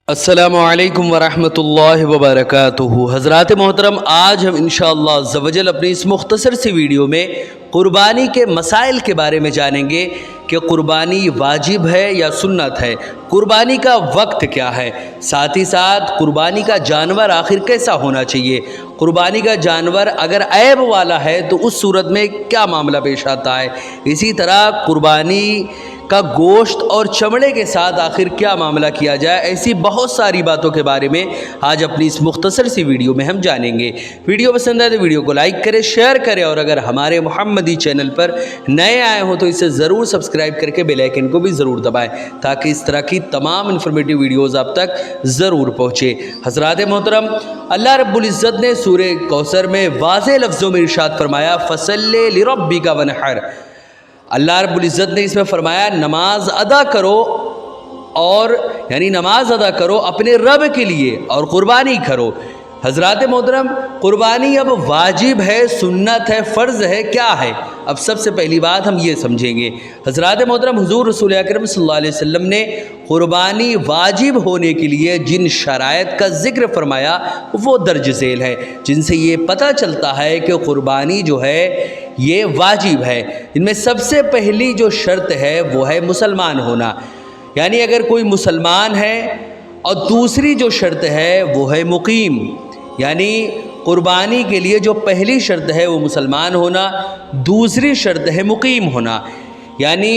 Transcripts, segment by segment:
अस्सलामुअलैकुम वरहमतुल्लाहि वबरकातुहू। हज़रात मोहतरम, आज हम इंशाअल्लाह अज़्ज़वजल अपनी इस मुख्तसर सी वीडियो में क़ुरबानी के मसाइल के बारे में जानेंगे कि क़ुरबानी वाजिब है या सुन्नत है, क़ुरबानी का वक्त क्या है, साथ ही साथ क़ुरबानी का जानवर आखिर कैसा होना चाहिए, क़ुरबानी का जानवर अगर ऐब वाला है तो उस सूरत में क्या मामला पेश आता है, इसी तरह क़ुरबानी का गोश्त और चमड़े के साथ आखिर क्या मामला किया जाए, ऐसी बहुत सारी बातों के बारे में आज अपनी इस मुख्तसर सी वीडियो में हम जानेंगे। वीडियो पसंद आए तो वीडियो को लाइक करें, शेयर करें और अगर हमारे मोहम्मदी चैनल पर नए आए हो तो इसे ज़रूर सब्सक्राइब करके बेल आइकन को भी ज़रूर दबाएं ताकि इस तरह की तमाम इन्फॉर्मेटिव वीडियोज़ आप तक ज़रूर पहुँचे। हज़रात मोहतरम, अल्लाह रब्बुल इज़्ज़त ने सूरे कौसर में वाज़ेह लफ्ज़ों में इरशाद फरमाया, फ़सल्लि लिरब्बिका वनहर। अल्लाह रब्बुल इज़्ज़त ने इसमें फरमाया नमाज अदा करो, और यानी नमाज अदा करो अपने रब के लिए और क़ुरबानी करो। हज़रात मोहतरम, क़ुरबानी अब वाजिब है, सुन्नत है, फ़र्ज़ है, क्या है? अब सबसे पहली बात हम ये समझेंगे। हज़रात मोहतरम, हुज़ूर रसूल अकरम सल्लल्लाहु अलैहि वसल्लम ने क़ुरबानी वाजिब होने के लिए जिन शराइत का ज़िक्र फरमाया वो दर्ज झेल है, जिनसे ये पता चलता है कि क़ुरबानी जो है ये वाजिब है। इनमें सबसे पहली जो शर्त है वो है मुसलमान होना, यानी अगर कोई मुसलमान है, और दूसरी जो शर्त है वो है मुकीम, यानी क़ुरबानी के लिए जो पहली शर्त है वो मुसलमान होना, दूसरी शर्त है मुकीम होना। यानी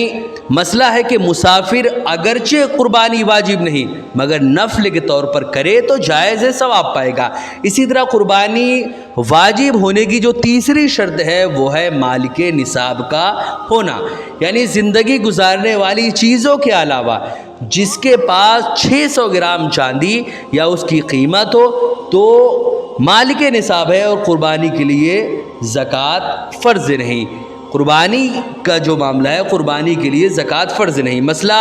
मसला है कि मुसाफिर अगरचे क़ुरबानी वाजिब नहीं मगर नफ़ल के तौर पर करे तो जायज़ है, सवाब पाएगा। इसी तरह क़ुरबानी वाजिब होने की जो तीसरी शर्त है वो है मालिके निसाब का होना, यानी ज़िंदगी गुजारने वाली चीज़ों के अलावा जिसके पास 600 ग्राम चांदी या उसकी कीमत हो तो मालिके निसाब है और क़ुरबानी के लिए ज़कात फ़र्ज़ नहीं। क़ुरबानी का जो मामला है, क़ुरबानी के लिए ज़कात फ़र्ज़ नहीं। मसला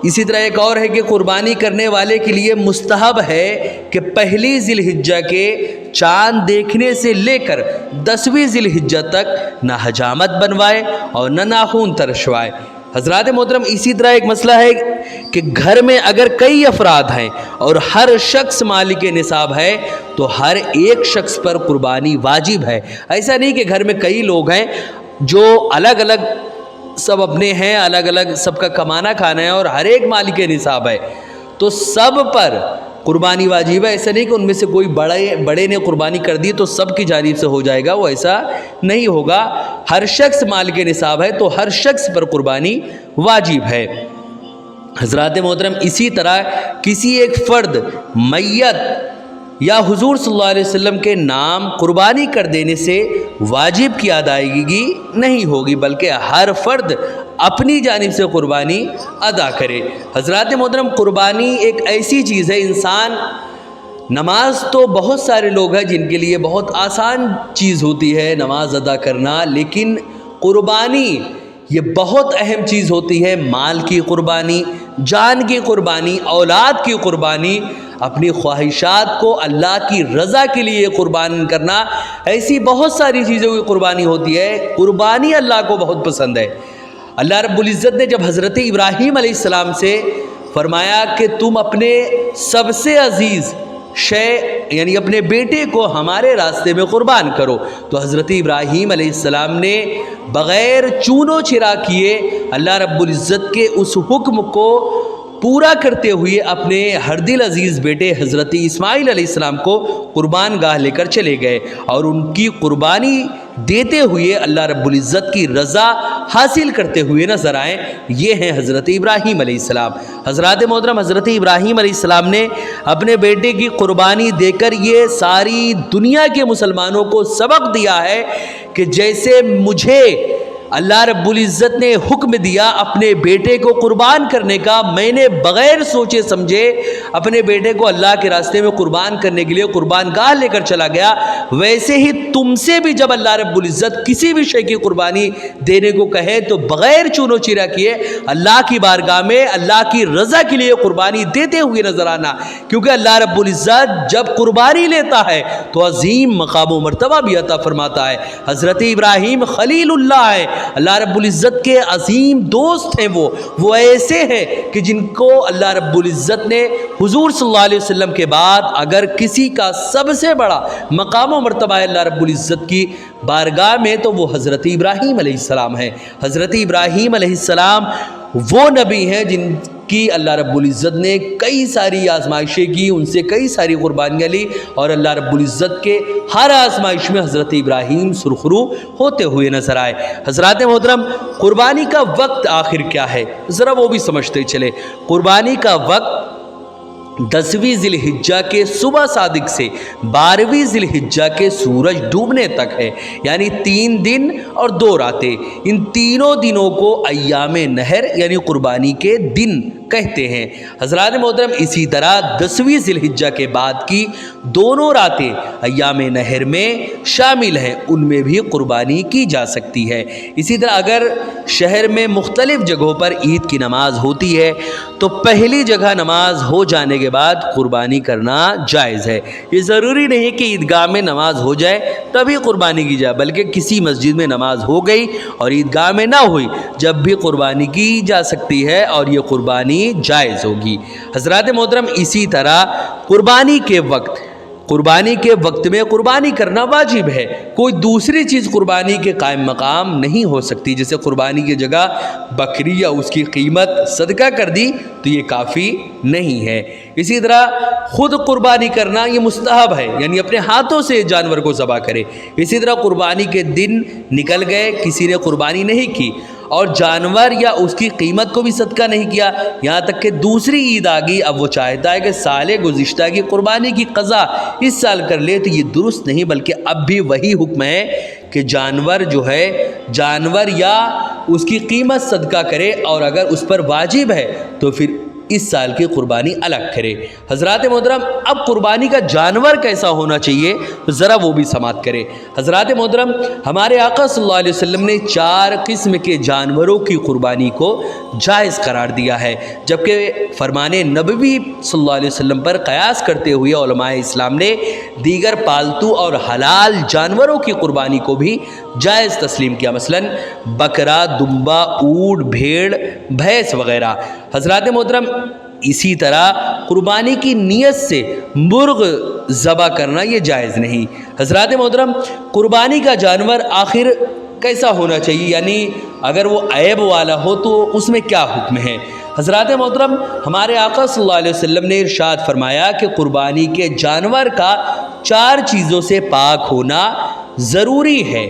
इसी तरह एक और है कि क़ुरबानी करने वाले के लिए मुस्तहब है कि पहली ज़िलहिज्जा के चाँद देखने से लेकर 10वीं ज़िलहिज्जा तक न हजामत बनवाए और न नाखून तरशवाए। हज़रात मोहतरम, इसी तरह एक मसला है कि घर में अगर कई अफराद हैं और हर शख्स मालिके निसाब है तो हर एक शख्स पर क़ुरबानी वाजिब है। ऐसा नहीं कि घर में कई लोग हैं जो अलग अलग सब अपने हैं, अलग अलग सबका कमाना खाना है और हर एक मालिके निसाब है तो सब पर क़ुरबानी वाजिब है। ऐसा नहीं कि उनमें से कोई बड़े ने क़ुरबानी कर दी तो सब की जानिब से हो जाएगा, वो ऐसा नहीं होगा। हर शख्स मालिके निसाब है तो हर शख्स पर क़ुरबानी वाजिब है। हज़रात मोहतरम, इसी तरह किसी एक फ़र्द मैयत या हुज़ूर सल्लल्लाहु अलैहि वसल्लम के नाम क़ुरबानी कर देने से वाजिब की अदायगी नहीं होगी, बल्कि हर फ़र्द अपनी जानिब से क़ुरबानी अदा करे। हज़रात मोहतरम, क़ुरबानी एक ऐसी चीज़ है, इंसान नमाज तो बहुत सारे लोग हैं जिनके लिए बहुत आसान चीज़ होती है नमाज अदा करना, लेकिन क़ुरबानी ये बहुत अहम चीज़ होती है। माल की क़ुरबानी, जान की क़ुरबानी, औलाद की क़ुरबानी, अपनी ख्वाहिशात को अल्लाह की रज़ा के लिए क़ुरबान करना, ऐसी बहुत सारी चीज़ों की क़ुरबानी होती है। क़ुरबानी अल्लाह को बहुत पसंद है। अल्लाह रब्बुल इज़्ज़त ने जब हज़रत इब्राहीम अलैहिस्सलाम से फरमाया कि तुम अपने सबसे अज़ीज़ शय यानी अपने बेटे को हमारे रास्ते में क़ुरबान करो, तो हज़रत इब्राहीम अलैहिस्सलाम ने बग़ैर चूनो चिरा किए अल्लाह रब्बुल इज़्ज़त के उस हुक्म को पूरा करते हुए अपने हरदिल अज़ीज़ बेटे हज़रत इस्माइल अलैहिस्सलाम को क़ुरबान गाह लेकर चले गए और उनकी क़ुरबानी देते हुए अल्लाह रब्बुल इज़्ज़त की रज़ा हासिल करते हुए नज़र आए। ये हैं हज़रत इब्राहीम अलैहिस्सलाम। हज़रात मोहतरम, हज़रत इब्राहीम अलैहिस्सलाम ने अपने बेटे की क़ुरबानी देकर ये सारी दुनिया के मुसलमानों को सबक दिया है कि जैसे मुझे अल्लाह रब्बुल इज़्ज़त ने हुक्म दिया अपने बेटे को कुर्बान करने का, मैंने बग़ैर सोचे समझे अपने बेटे को अल्लाह के रास्ते में कुर्बान करने के लिए कुर्बानगाह लेकर चला गया, वैसे ही तुमसे भी जब अल्लाह रब्बुल इज़्ज़त किसी भी शय की कुर्बानी देने को कहे तो बग़ैर चूनो चीरा किए अल्लाह की बारगाह में अल्लाह की रज़ा के लिए कुर्बानी देते हुए नजर आना। क्योंकि अल्लाह रब्बुल इज़्ज़त जब कुर्बानी लेता है तो अजीम मकाम व मर्तबा भी अता फरमाता है। हज़रत इब्राहीम खलीलुल्लाह है, अल्लाह रब्बुल इज़्ज़त के अजीम दोस्त हैं। वो ऐसे हैं कि जिनको अल्लाह रब्बुल इज़्ज़त ने हुजूर सल्लल्लाहु अलैहि वसल्लम के बाद अगर किसी का सबसे बड़ा मकाम व मर्तबा है अल्लाह रब्बुल इज़्ज़त की बारगाह में तो वो हज़रत इब्राहीम अलैहिस्सलाम है। हज़रत इब्राहीम अलैहिस्सलाम वो नबी हैं जिनकी अल्लाह रब्बुल इज़्ज़त ने कई सारी आजमाइशें की, उनसे कई सारी कुर्बानियाँ ली और अल्लाह रब्बुल इज़्ज़त के हर आजमाइश में हज़रत इब्राहीम सुरखरू होते हुए नजर आए। हज़रात मोहतरम, कुर्बानी का वक्त आखिर क्या है ज़रा वो भी समझते चले। कुर्बानी का वक्त 10वीं ज़िलहिज्जा के सुबह सादिक से 12वीं ज़िलहिज्जा के सूरज डूबने तक है, यानी 3 दिन और 2 रातें। इन तीनों दिनों को अय्याम नहर यानी कुर्बानी के दिन कहते हैं। हज़रात मोहतरम, इसी तरह 10वीं ज़िलहिज्जा के बाद की दोनों रातें अय्याम नहर में शामिल हैं, उनमें भी कुर्बानी की जा सकती है। इसी तरह अगर शहर में मुख्तलिफ़ जगहों पर ईद की नमाज होती है तो पहली जगह नमाज हो जाने के बाद कुर्बानी करना जायज़ है। ये ज़रूरी नहीं कि ईदगाह में नमाज हो जाए तभी कुर्बानी की जाए, बल्कि किसी मस्जिद में नमाज हो गई और ईदगाह में ना हुई, जब भी कुर्बानी की जा सकती है और ये कुर्बानी जायज़ होगी। हज़रात मोहतरम, इसी तरह कुर्बानी के वक्त में कुर्बानी करना वाजिब है। कोई दूसरी चीज़ कुर्बानी के कायम मकाम नहीं हो सकती। जैसे कुर्बानी की जगह बकरी या उसकी कीमत सदका कर दी तो ये काफ़ी नहीं है। इसी तरह खुद कुर्बानी करना ये मुस्तहब है, यानी अपने हाथों से जानवर को ज़बह करे। इसी तरह कुर्बानी के दिन निकल गए, किसी ने कुर्बानी नहीं की और जानवर या उसकी कीमत को भी सदका नहीं किया, यहाँ तक कि दूसरी ईद आ गई, अब वो चाहता है कि साल गुज़िश्ता की कुर्बानी की क़ज़ा इस साल कर ले, तो ये दुरुस्त नहीं, बल्कि अब भी वही हुक्म है कि जानवर जो है जानवर या उसकी कीमत सदका करे और अगर उस पर वाजिब है तो फिर इस साल की कुर्बानी अलग करे। हज़रात मोहतरम, अब कुर्बानी का जानवर कैसा होना चाहिए तो ज़रा वो भी समात करें। हज़रात मोहतरम, हमारे आका सल्लल्लाहु अलैहि वसल्लम ने 4 किस्म के जानवरों की कुर्बानी को जायज़ करार दिया है, जबकि फरमाने नबवी सल्लल्लाहु अलैहि वसल्लम पर क़यास करते हुए उलमाए इस्लाम ने दीगर पालतू और हलाल जानवरों की कुर्बानी को भी जायज़ तस्लीम किया, मसलन बकरा, दुम्बा, ऊँट, भेड़, भैंस वगैरह। हज़रात मोहतरम, इसी तरह कुर्बानी की नीयत से मुर्ग ज़बह करना ये जायज़ नहीं। हज़रात मोहतरम, कुर्बानी का जानवर आखिर कैसा होना चाहिए, यानी अगर वो ऐब वाला हो तो उसमें क्या हुक्म है। हज़रात मोहतरम, हमारे आका सल्लल्लाहु अलैहि वसल्लम ने इरशाद फरमाया कि कुर्बानी के जानवर का 4 चीज़ों से पाक होना ज़रूरी है,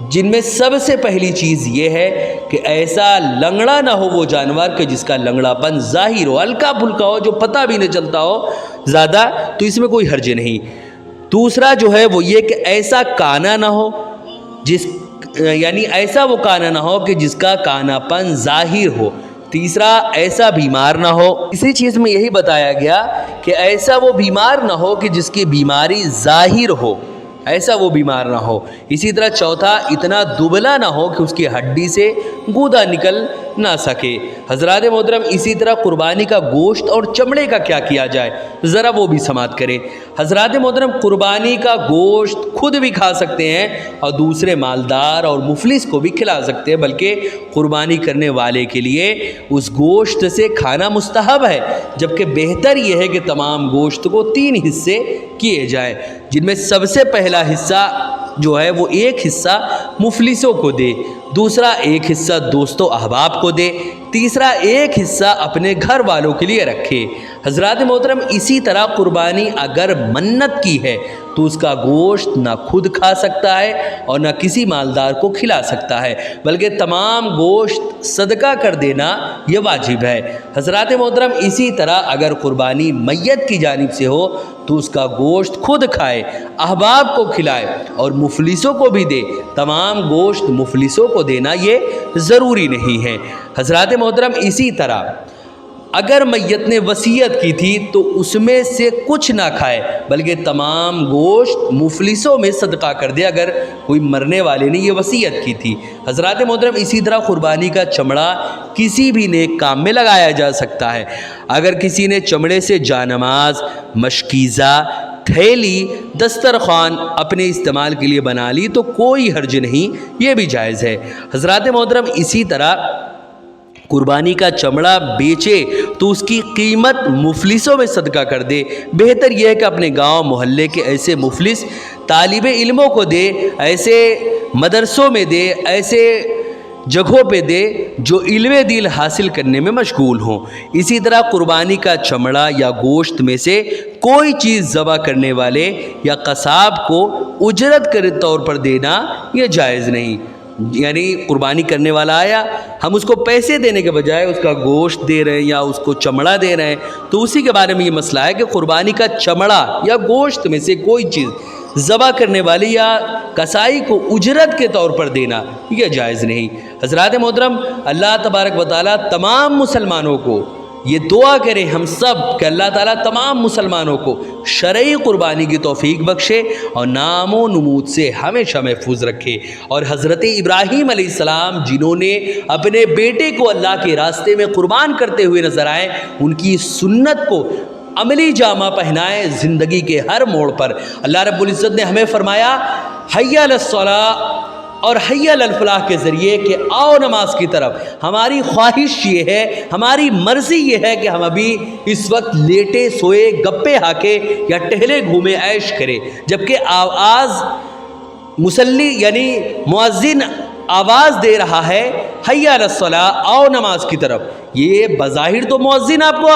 जिनमें सबसे पहली चीज़ ये है कि ऐसा लंगड़ा ना हो वो जानवर कि जिसका लंगड़ापन ज़ाहिर हो, हल्का फुल्का हो, जो पता भी नहीं चलता हो ज़्यादा, तो इसमें कोई हर्ज नहीं। दूसरा जो है वो ये कि ऐसा काना ना हो यानी ऐसा वो काना ना हो कि जिसका कानापन ज़ाहिर हो। तीसरा, ऐसा बीमार ना हो। इसी चीज़ में यही बताया गया कि ऐसा वो बीमार ना हो कि जिसकी बीमारी ज़ाहिर हो, ऐसा वो बीमार ना हो। इसी तरह चौथा, इतना दुबला ना हो कि उसकी हड्डी से गूदा निकल ना सके। हज़रात मोहतरम, इसी तरह कुर्बानी का गोश्त और चमड़े का क्या किया जाए ज़रा वो भी समात करें। हज़रात मोहतरम, कुर्बानी का गोश्त खुद भी खा सकते हैं और दूसरे मालदार और मुफलिस को भी खिला सकते हैं, बल्कि कुर्बानी करने वाले के लिए उस गोश्त से खाना मुस्तहब है, जबकि बेहतर यह है कि तमाम गोश्त को 3 हिस्से किए जाए, जिनमें सबसे पहला हिस्सा जो है वो एक हिस्सा मुफलिसों को दे, दूसरा एक हिस्सा दोस्तों अहबाब को दे, तीसरा एक हिस्सा अपने घर वालों के लिए रखे। हज़रात मोहतरम, इसी तरह कुर्बानी अगर मन्नत की है تو اس کا گوشت نہ خود کھا سکتا ہے اور نہ کسی مالدار کو کھلا سکتا ہے، بلکہ تمام گوشت صدقہ کر دینا یہ واجب ہے۔ حضرات محترم، اسی طرح اگر قربانی میت کی جانب سے ہو تو اس کا گوشت خود کھائے، احباب کو کھلائے اور مفلسوں کو بھی دے۔ تمام گوشت مفلسوں کو دینا یہ ضروری نہیں ہے۔ حضرات محترم، اسی طرح اگر میت نے وصیت کی تھی تو اس میں سے کچھ نہ کھائے، بلکہ تمام گوشت مفلسوں میں صدقہ کر دے اگر کوئی مرنے والے نے یہ وصیت کی تھی۔ حضرات محترم، اسی طرح قربانی کا چمڑا کسی بھی نیک کام میں لگایا جا سکتا ہے۔ اگر کسی نے چمڑے سے جانماز، مشکیزہ، تھیلی، دسترخوان اپنے استعمال کے لیے بنا لی تو کوئی حرج نہیں، یہ بھی جائز ہے۔ حضرات محترم، اسی طرح قربانی کا چمڑا بیچے تو اس کی قیمت مفلسوں میں صدقہ کر دے۔ بہتر یہ ہے کہ اپنے گاؤں محلے کے ایسے مفلس طالب علموں کو دے، ایسے مدرسوں میں دے، ایسے جگہوں پہ دے جو علم دین حاصل کرنے میں مشغول ہوں۔ اسی طرح قربانی کا چمڑا یا گوشت میں سے کوئی چیز ذبح کرنے والے یا قصاب کو اجرت کے طور پر دینا یہ جائز نہیں۔ یعنی قربانی کرنے والا آیا، ہم اس کو پیسے دینے کے بجائے اس کا گوشت دے رہے ہیں یا اس کو چمڑا دے رہے ہیں، تو اسی کے بارے میں یہ مسئلہ ہے کہ قربانی کا چمڑا یا گوشت میں سے کوئی چیز ذبح کرنے والی یا کسائی کو اجرت کے طور پر دینا یہ جائز نہیں۔ حضرات محترم، اللہ تبارک و تعالیٰ تمام مسلمانوں کو یہ دعا کریں ہم سب کہ اللہ تعالیٰ تمام مسلمانوں کو شرعی قربانی کی توفیق بخشے اور نام و نمود سے ہمیشہ محفوظ رکھے۔ اور حضرت ابراہیم علیہ السلام جنہوں نے اپنے بیٹے کو اللہ کے راستے میں قربان کرتے ہوئے نظر آئے، ان کی سنت کو عملی جامہ پہنائے زندگی کے ہر موڑ پر۔ اللہ رب العزت نے ہمیں فرمایا حی علی الصلاۃ اور حی علی الفلاح کے ذریعے کہ آؤ نماز کی طرف۔ ہماری خواہش یہ ہے، ہماری مرضی یہ ہے کہ ہم ابھی اس وقت لیٹے سوئے، گپے ہاکے یا ٹہلے گھومے عیش کرے، جبکہ آواز مصلی یعنی مؤذن آواز دے رہا ہے حی علی الصلاۃ، آؤ نماز کی طرف۔ یہ بظاہر تو مؤذن آپ کو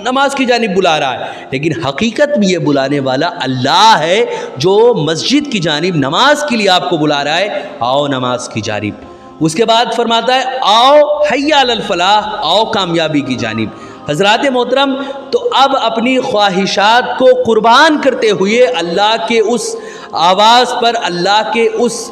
نماز کی جانب بلا رہا ہے، لیکن حقیقت میں یہ بلانے والا اللہ ہے جو مسجد کی جانب نماز کے لیے آپ کو بلا رہا ہے، آؤ نماز کی جانب۔ اس کے بعد فرماتا ہے آؤ حی علی الفلاح، آؤ کامیابی کی جانب۔ حضرات محترم، تو اب اپنی خواہشات کو قربان کرتے ہوئے اللہ کے اس آواز پر، اللہ کے اس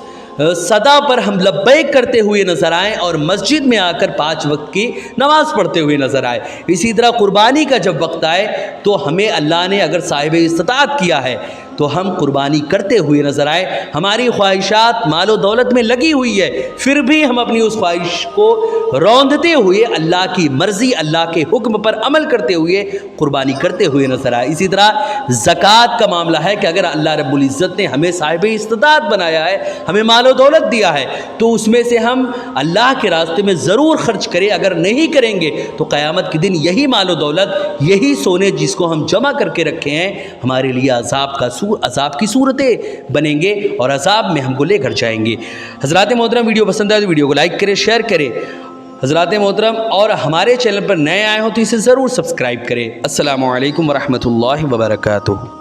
صدا پر ہم لبیک کرتے ہوئے نظر آئیں اور مسجد میں آ کر 5 وقت کی نماز پڑھتے ہوئے نظر آئے۔ اسی طرح قربانی کا جب وقت آئے تو ہمیں اللہ نے اگر صاحب استطاعت کیا ہے تو ہم قربانی کرتے ہوئے نظر آئے۔ ہماری خواہشات مال و دولت میں لگی ہوئی ہے، پھر بھی ہم اپنی اس خواہش کو روندتے ہوئے اللہ کی مرضی، اللہ کے حکم پر عمل کرتے ہوئے قربانی کرتے ہوئے نظر آئے۔ اسی طرح زکوٰۃ کا معاملہ ہے کہ اگر اللہ رب العزت نے ہمیں صاحب استطاعت بنایا ہے، ہمیں مال و دولت دیا ہے، تو اس میں سے ہم اللہ کے راستے میں ضرور خرچ کریں۔ اگر نہیں کریں گے تو قیامت کے دن یہی مال و دولت، یہی سونے جس کو ہم جمع کر کے رکھے ہیں، ہمارے لیے عذاب کی صورتیں بنیں گے اور عذاب میں ہم کو لے کر جائیں گے۔ حضرات محترم، ویڈیو پسند آئے تو ویڈیو کو لائک کریں، شیئر کریں۔ حضرات محترم، اور ہمارے چینل پر نئے آئے ہوں تو اسے ضرور سبسکرائب کریں۔ السلام علیکم ورحمۃ اللہ وبرکاتہ۔